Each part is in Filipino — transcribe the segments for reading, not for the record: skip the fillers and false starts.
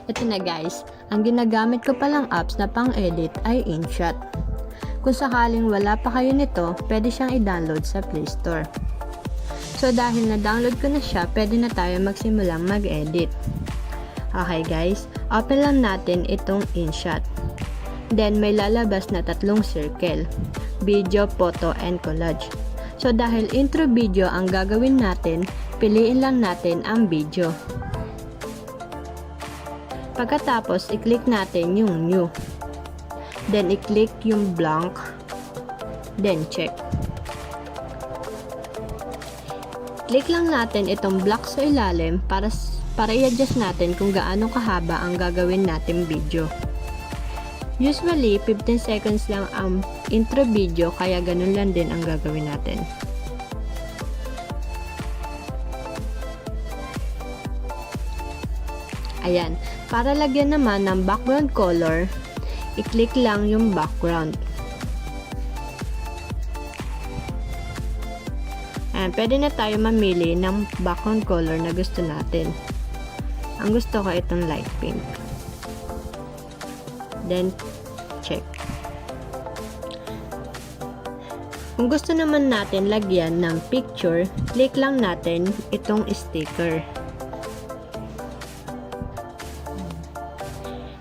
Ito na guys, ang ginagamit ko palang apps na pang-edit ay InShot. Kung sakaling wala pa kayo nito, pwede siyang i-download sa Play Store. So dahil na-download ko na siya, pwede na tayo magsimulang mag-edit. Okay guys, open lang natin itong InShot. Then may lalabas na tatlong circle, video, photo, and collage. So dahil intro video ang gagawin natin, piliin lang natin ang video. Pagkatapos, i-click natin yung new. Then i-click yung blank. Then check. Click lang natin itong block sa ilalim para i-adjust natin kung gaano kahaba ang gagawin natin video. Usually, 15 seconds lang ang intro video kaya ganun lang din ang gagawin natin. Ayan. Para lagyan naman ng background color, i-click lang yung background. Ayan, pwede na tayo mamili ng background color na gusto natin. Ang gusto ko itong light pink. Then, check. Kung gusto naman natin lagyan ng picture, click lang natin itong sticker.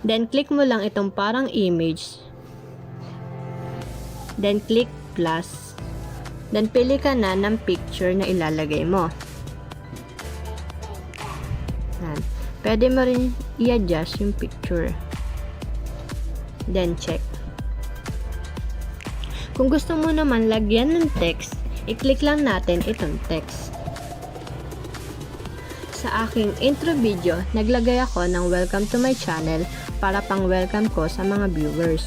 Then, click mo lang itong parang image. Then, click plus. Then, pili ka na ng picture na ilalagay mo. Yan. Pwede mo rin i-adjust yung picture. Then, check. Kung gusto mo naman lagyan ng text, i-click lang natin itong text. Sa aking intro video, naglagay ako ng welcome to my channel para pang welcome ko sa mga viewers.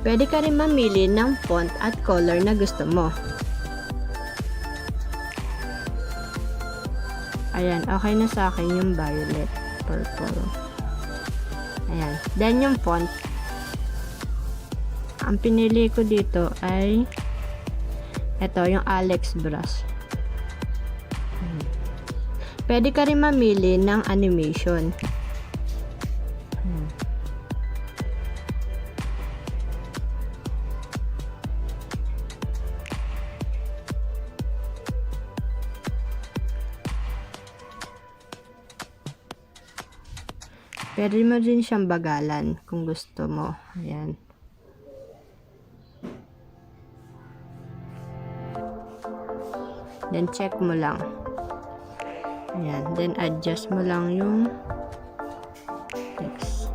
Pwede ka rin mamili ng font at color na gusto mo. Ayan, okay na sa akin yung violet, purple. Ayan. Then yung font, ang pinili ko dito ay ito, yung Alex brush. Pwede ka rin mamili ng animation. Pwede mo din siyang bagalan kung gusto mo. Ayan. Then, check mo lang. Ayan. Then, adjust mo lang yung text.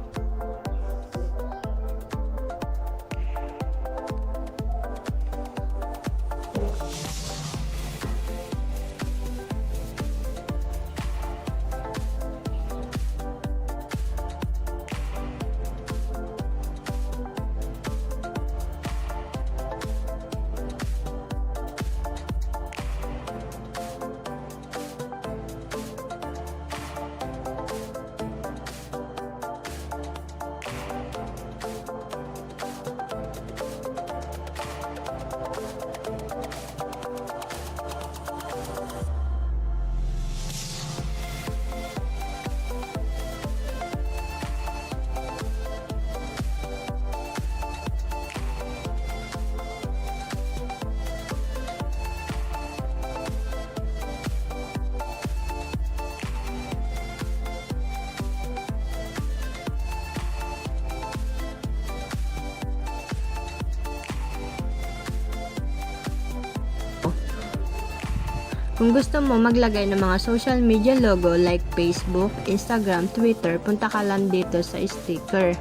Kung gusto mo maglagay ng mga social media logo like Facebook, Instagram, Twitter, punta ka lang dito sa sticker.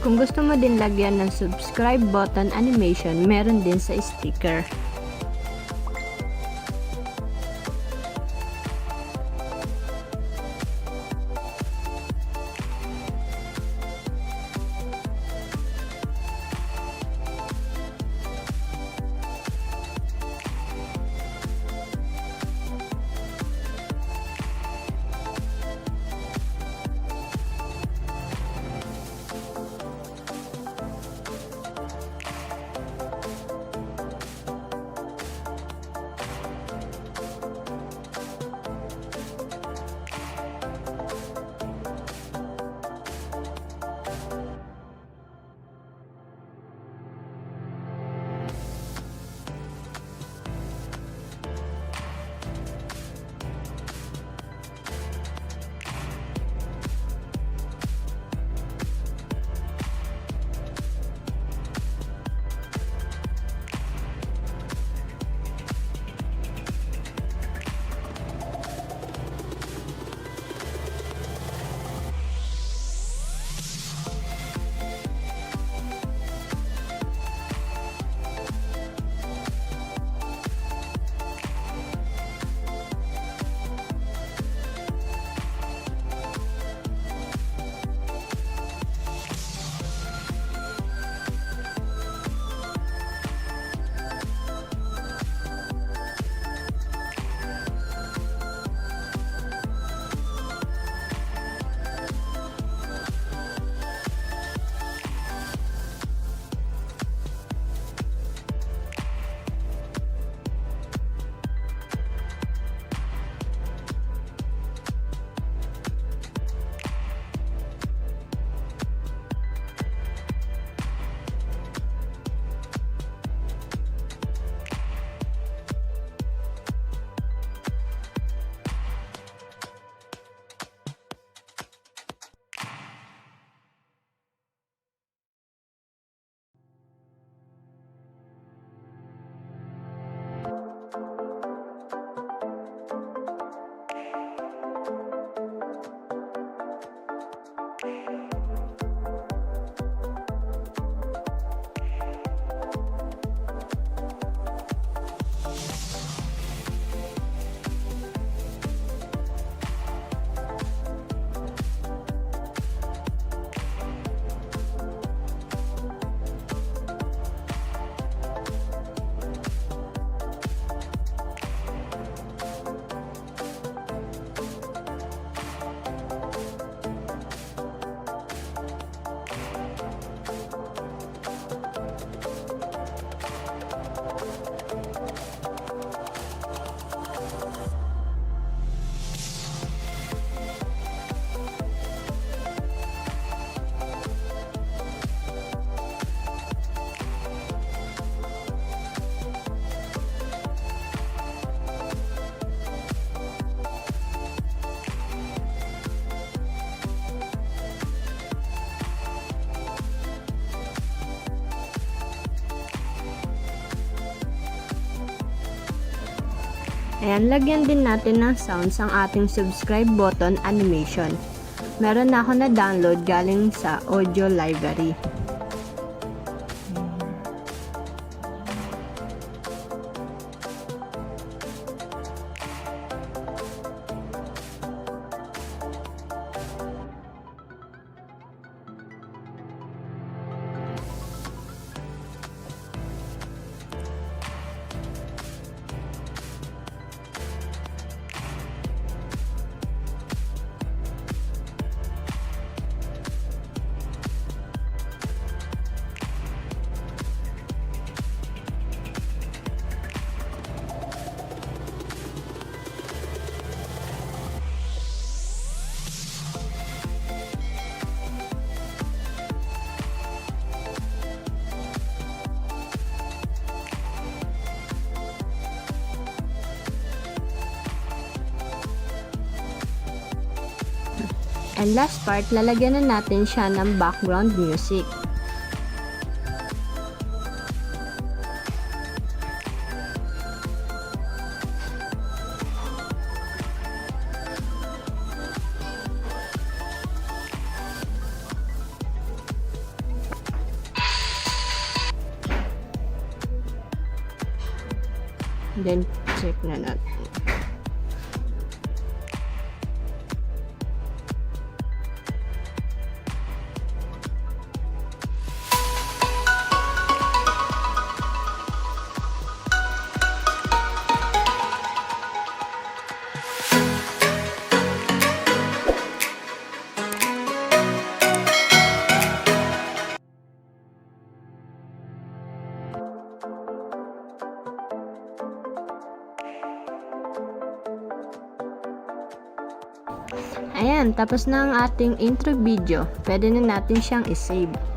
Kung gusto mo din lagyan ng subscribe button animation, meron din sa sticker. Ayan, lagyan din natin ng sounds ang ating subscribe button animation. Meron na ako na download galing sa audio library. And last part, lalagyan na natin siya ng background music. Then, check na natin. Ayan, tapos na ang ating intro video. Pwede na natin siyang isave.